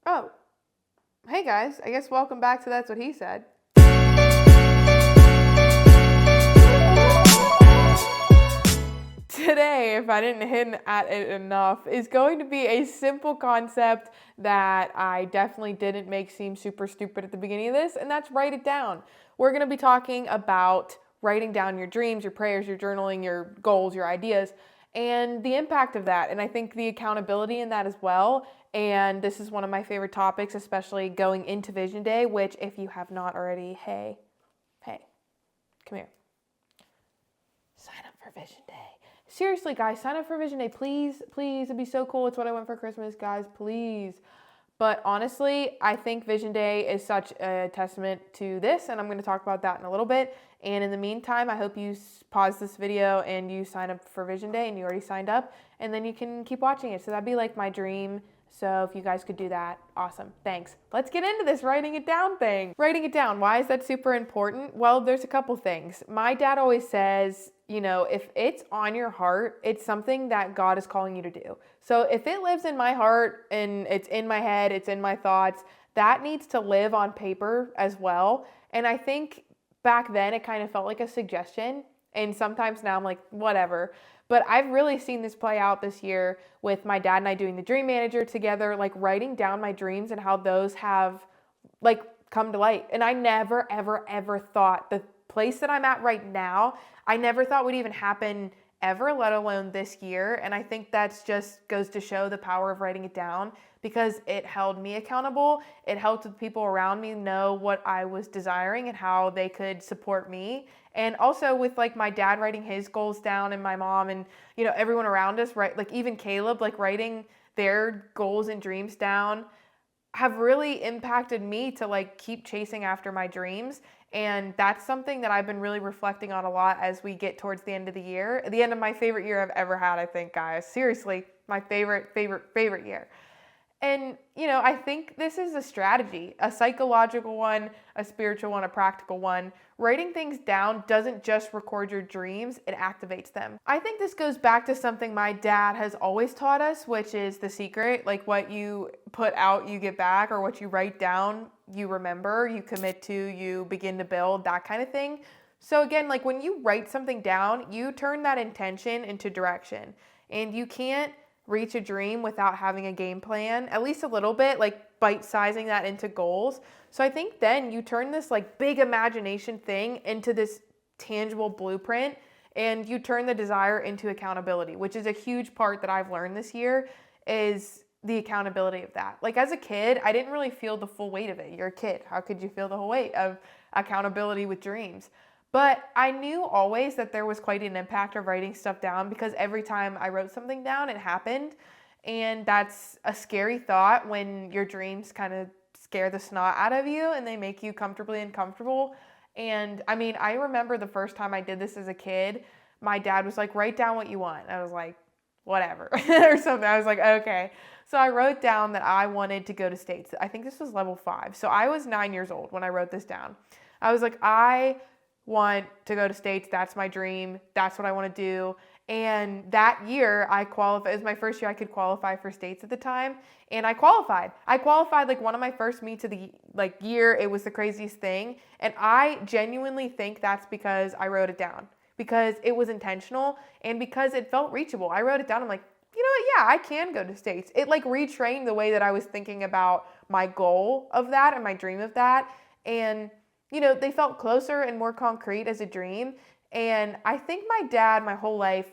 Oh, hey guys, I guess welcome back to That's What He Said. Today, if I didn't hint at it enough, is going to be a simple concept that I definitely didn't make seem super stupid at the beginning of this, and that's write it down. We're going to be talking about writing down your dreams, your prayers, your journaling, your goals, your ideas, and the impact of that. And I think the accountability in that as well. And this is one of my favorite topics, especially going into Vision Day, which if you have not already, hey, come here. Sign up for Vision Day. Seriously, guys, sign up for Vision Day, please. It'd be so cool. It's what I want for Christmas, guys, please. But honestly, I think Vision Day is such a testament to this, and I'm going to talk about that in a little bit. And in the meantime, I hope you pause this video and you sign up for Vision Day, and you already signed up, and then you can keep watching it. So that'd be like my dream. So if you guys could do that, awesome. Thanks. Let's get into this writing it down thing. Writing it down, why is that super important? Well, there's a couple things. My dad always says, if it's on your heart, it's something that God is calling you to do. So if it lives in my heart and it's in my head, it's in my thoughts, that needs to live on paper as well. And I think back then it kind of felt like a suggestion. And sometimes now I'm like, whatever. But I've really seen this play out this year with my dad and I doing the Dream Manager together, like writing down my dreams and how those have like come to light. And I never, ever, ever thought the place that I'm at right now, I never thought would even happen ever, let alone this year. And I think that's just goes to show the power of writing it down because it held me accountable. It helped the people around me know what I was desiring and how they could support me. And also with like my dad writing his goals down and my mom and, everyone around us, right? Like even Caleb, like writing their goals and dreams down have really impacted me to like keep chasing after my dreams. And that's something that I've been really reflecting on a lot as we get towards the end of the year. The end of my favorite year I've ever had, I think, guys. Seriously, my favorite year. And, I think this is a strategy, a psychological one, a spiritual one, a practical one. Writing things down doesn't just record your dreams, it activates them. I think this goes back to something my dad has always taught us, which is the secret, like what you put out, you get back, or what you write down, you remember, you commit to, you begin to build, that kind of thing. So again, like when you write something down, you turn that intention into direction, and you can't reach a dream without having a game plan, at least a little bit, like bite-sizing that into goals. So I think then you turn this like big imagination thing into this tangible blueprint, and you turn the desire into accountability, which is a huge part that I've learned this year is the accountability of that. Like as a kid, I didn't really feel the full weight of it. You're a kid. How could you feel the whole weight of accountability with dreams? But I knew always that there was quite an impact of writing stuff down because every time I wrote something down, it happened. And that's a scary thought when your dreams kind of scare the snot out of you and they make you comfortably uncomfortable. And I mean, I remember the first time I did this as a kid, my dad was like, write down what you want. I was like, whatever, or something. I was like, okay. So I wrote down that I wanted to go to States. I think this was level 5. So I was 9 years old when I wrote this down. I was like, I want to go to States. That's my dream. That's what I want to do. And that year I qualified. It was my first year I could qualify for States at the time. And I qualified like one of my first meets of the year. It was the craziest thing. And I genuinely think that's because I wrote it down, because it was intentional and because it felt reachable. I wrote it down. I'm like, you know what? Yeah, I can go to States. It like retrained the way that I was thinking about my goal of that and my dream of that. And they felt closer and more concrete as a dream. And I think my dad, my whole life,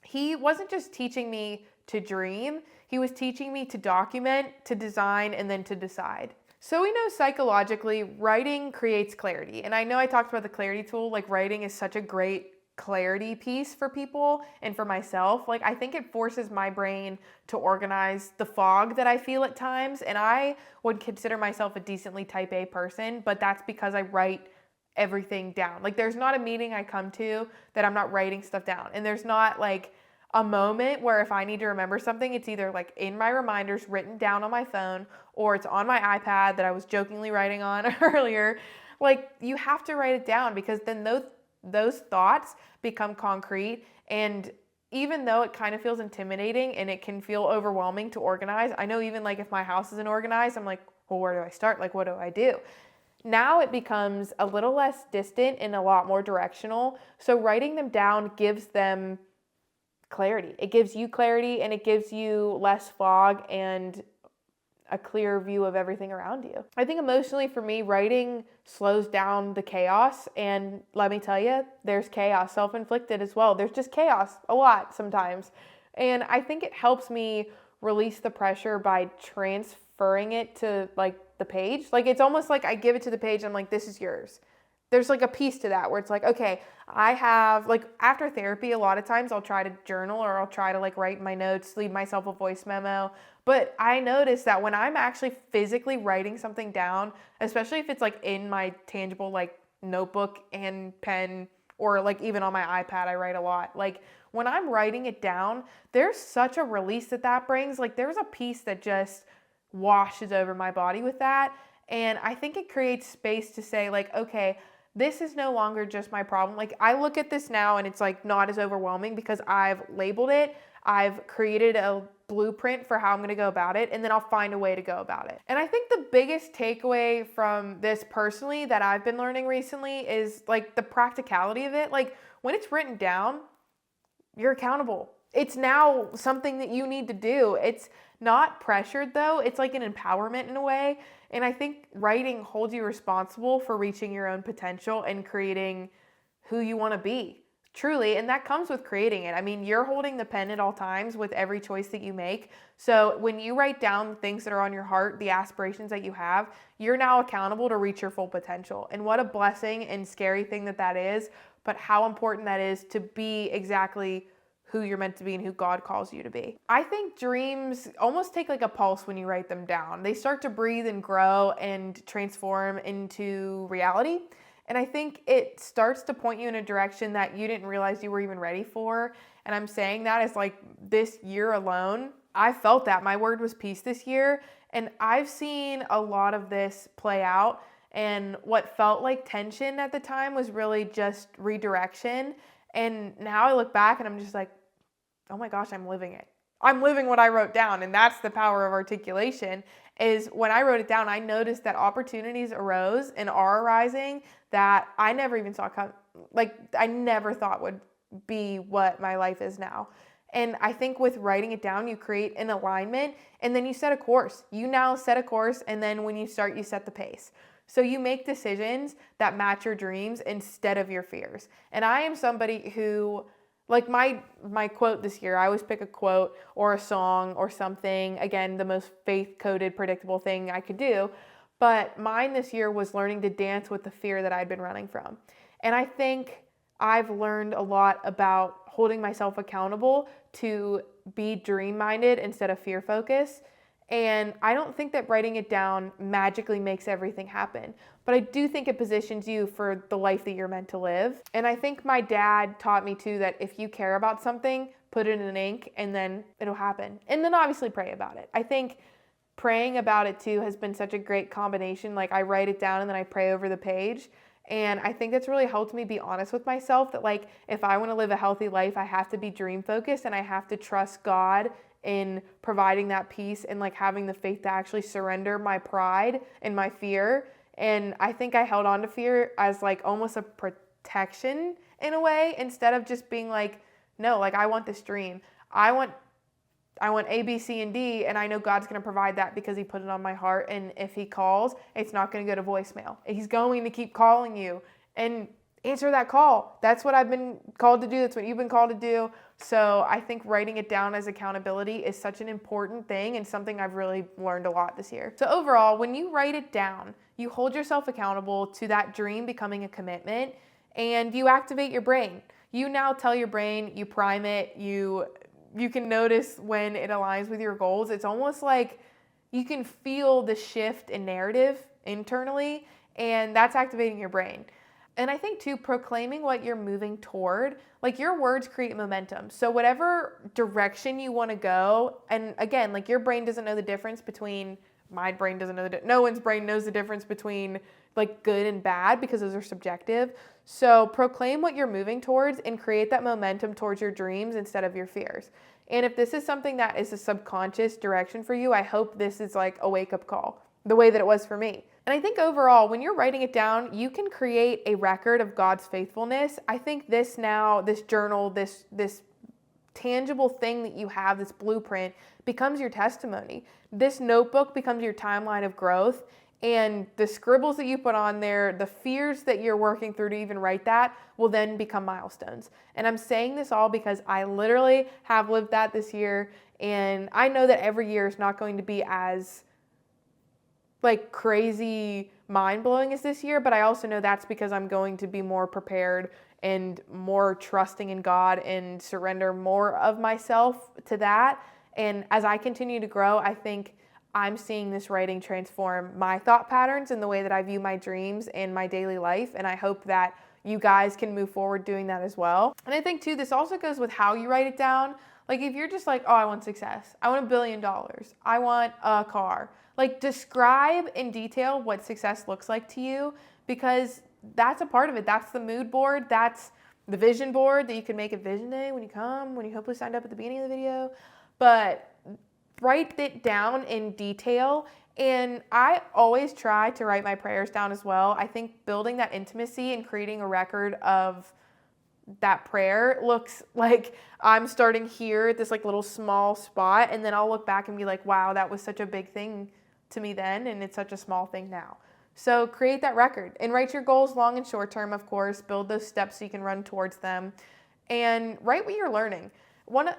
he wasn't just teaching me to dream. He was teaching me to document, to design, and then to decide. So we know psychologically, writing creates clarity. And I know I talked about the clarity tool, like writing is such a great clarity piece for people and for myself. Like I think it forces my brain to organize the fog that I feel at times, and I would consider myself a decently type A person, but that's because I write everything down. Like there's not a meeting I come to that I'm not writing stuff down, and there's not like a moment where if I need to remember something, it's either like in my reminders written down on my phone or it's on my iPad that I was jokingly writing on earlier. Like you have to write it down because then those thoughts become concrete, and even though it kind of feels intimidating and it can feel overwhelming to organize, I know even like if my house isn't organized, I'm like, well, where do I start? Like, what do I do? Now it becomes a little less distant and a lot more directional. So writing them down gives them clarity. It gives you clarity and it gives you less fog and a clear view of everything around you. I think emotionally for me, writing slows down the chaos. And let me tell you, there's chaos, self-inflicted as well. There's just chaos a lot sometimes. And I think it helps me release the pressure by transferring it to like the page. Like it's almost like I give it to the page and I'm like, this is yours. There's like a piece to that where it's like, okay, I have like after therapy, a lot of times I'll try to journal or I'll try to like write my notes, leave myself a voice memo. But I notice that when I'm actually physically writing something down, especially if it's like in my tangible like notebook and pen or like even on my iPad, I write a lot. Like when I'm writing it down, there's such a release that brings. Like there's a piece that just washes over my body with that. And I think it creates space to say like, okay, this is no longer just my problem. Like I look at this now and it's like not as overwhelming because I've labeled it. I've created a blueprint for how I'm going to go about it, and then I'll find a way to go about it. And I think the biggest takeaway from this personally that I've been learning recently is like the practicality of it. Like when it's written down, you're accountable. It's now something that you need to do. It's not pressured though. It's like an empowerment in a way. And I think writing holds you responsible for reaching your own potential and creating who you want to be. Truly, and that comes with creating it. I mean, you're holding the pen at all times with every choice that you make. So when you write down the things that are on your heart, the aspirations that you have, you're now accountable to reach your full potential. And what a blessing and scary thing that is, but how important that is to be exactly who you're meant to be and who God calls you to be. I think dreams almost take like a pulse when you write them down. They start to breathe and grow and transform into reality. And I think it starts to point you in a direction that you didn't realize you were even ready for. And I'm saying that as like this year alone, I felt that. My word was peace this year. And I've seen a lot of this play out. And what felt like tension at the time was really just redirection. And now I look back and I'm just like, oh my gosh, I'm living it. I'm living what I wrote down. And that's the power of articulation. Is when I wrote it down, I noticed that opportunities arose and are arising that I never even saw come. Like I never thought would be what my life is now. And I think with writing it down, you create an alignment and then you set a course. You now set a course, and then when you start, you set the pace. So you make decisions that match your dreams instead of your fears. And I am somebody who, like my quote this year, I always pick a quote or a song or something, again, the most faith-coded, predictable thing I could do. But mine this year was learning to dance with the fear that I'd been running from. And I think I've learned a lot about holding myself accountable to be dream-minded instead of fear-focused. And I don't think that writing it down magically makes everything happen. But I do think it positions you for the life that you're meant to live. And I think my dad taught me too that if you care about something, put it in ink and then it'll happen. And then obviously pray about it. I think praying about it too has been such a great combination. Like I write it down and then I pray over the page. And I think that's really helped me be honest with myself that like if I want to live a healthy life, I have to be dream focused and I have to trust God in providing that peace and like having the faith to actually surrender my pride and my fear. And I think I held on to fear as like almost a protection in a way, instead of just being like, no, like I want this dream. I want A, B, C, and D, and I know God's going to provide that because he put it on my heart. And if he calls, it's not going to go to voicemail. He's going to keep calling you and answer that call. That's what I've been called to do. That's what you've been called to do. So I think writing it down as accountability is such an important thing and something I've really learned a lot this year. So overall, when you write it down, you hold yourself accountable to that dream becoming a commitment, and you activate your brain. You now tell your brain, you prime it, you can notice when it aligns with your goals. It's almost like you can feel the shift in narrative internally, and that's activating your brain. And I think too, proclaiming what you're moving toward, like your words create momentum. So whatever direction you want to go, and again, like your brain doesn't know the difference between my brain doesn't know no one's brain knows the difference between like good and bad because those are subjective. So proclaim what you're moving towards and create that momentum towards your dreams instead of your fears. And if this is something that is a subconscious direction for you, I hope this is like a wake-up call, the way that it was for me. And I think overall, when you're writing it down, you can create a record of God's faithfulness. I think this journal, this tangible thing that you have, this blueprint, becomes your testimony. This notebook becomes your timeline of growth. And the scribbles that you put on there, the fears that you're working through to even write that, will then become milestones. And I'm saying this all because I literally have lived that this year. And I know that every year is not going to be as like crazy mind-blowing as this year, but I also know that's because I'm going to be more prepared and more trusting in God and surrender more of myself to that. And as I continue to grow, I think I'm seeing this writing transform my thought patterns and the way that I view my dreams and my daily life. And I hope that you guys can move forward doing that as well. And I think too, this also goes with how you write it down. Like if you're just like, oh, I want success. I want $1 billion. I want a car. Like describe in detail what success looks like to you, because that's a part of it. That's the mood board. That's the vision board that you can make at Vision Day when you hopefully signed up at the beginning of the video. But write it down in detail. And I always try to write my prayers down as well. I think building that intimacy and creating a record of that prayer looks like I'm starting here at this like little small spot, and then I'll look back and be like, wow, that was such a big thing to me then, and it's such a small thing now. So create that record and write your goals long and short term, of course. Build those steps so you can run towards them, and write what you're learning.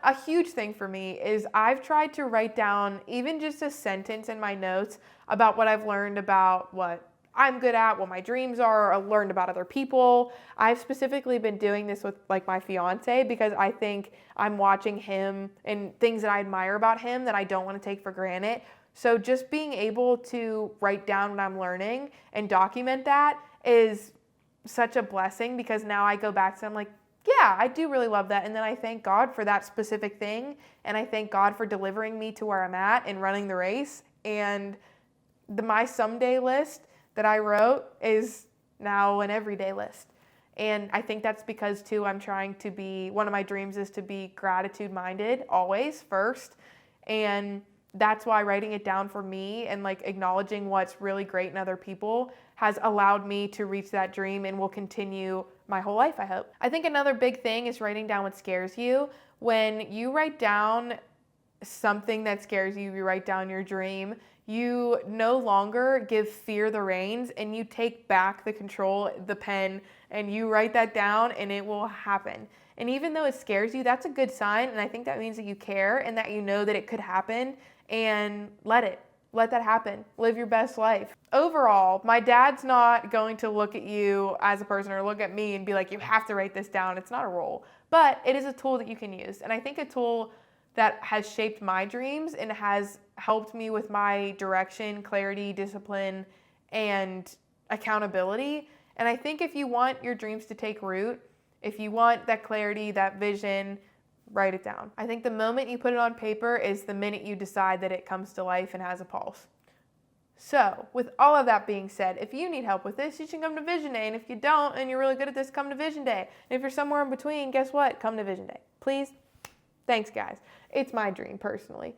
A huge thing for me is I've tried to write down even just a sentence in my notes about what I've learned about what I'm good at, what my dreams are, I learned about other people. I've specifically been doing this with like my fiance because I think I'm watching him and things that I admire about him that I don't want to take for granted. So just being able to write down what I'm learning and document that is such a blessing, because now I go back to it, I'm like, yeah, I do really love that. And then I thank God for that specific thing. And I thank God for delivering me to where I'm at and running the race. And my someday list that I wrote is now an everyday list. And I think that's because too, I'm trying to be, one of my dreams is to be gratitude minded always first. And that's why writing it down for me and like acknowledging what's really great in other people has allowed me to reach that dream and will continue my whole life, I hope. I think another big thing is writing down what scares you. When you write down something that scares you, you write down your dream, you no longer give fear the reins, and you take back the control, the pen, and you write that down, and it will happen. And even though it scares you, that's a good sign, and I think that means that you care and that you know that it could happen, and let that happen. Live your best life. Overall, my dad's not going to look at you as a person or look at me and be like, you have to write this down. It's not a rule, but it is a tool that you can use. And I think a tool that has shaped my dreams and has helped me with my direction, clarity, discipline, and accountability. And I think if you want your dreams to take root, if you want that clarity, that vision, write it down. I think the moment you put it on paper is the minute you decide that it comes to life and has a pulse. So, with all of that being said, if you need help with this, you should come to Vision Day. And if you don't and you're really good at this, come to Vision Day. And if you're somewhere in between, guess what? Come to Vision Day. Please. Thanks, guys. It's my dream, personally.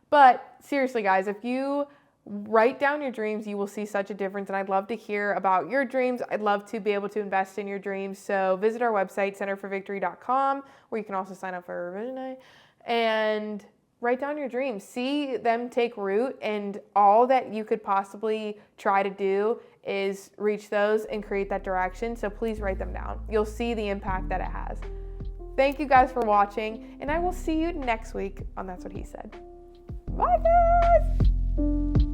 But seriously, guys, if you write down your dreams, you will see such a difference. And I'd love to hear about your dreams. I'd love to be able to invest in your dreams. So visit our website, centerforvictory.com, where you can also sign up for Vision Day. And write down your dreams. See them take root. And all that you could possibly try to do is reach those and create that direction. So please write them down. You'll see the impact that it has. Thank you guys for watching, and I will see you next week on That's What He Said. Bye, guys!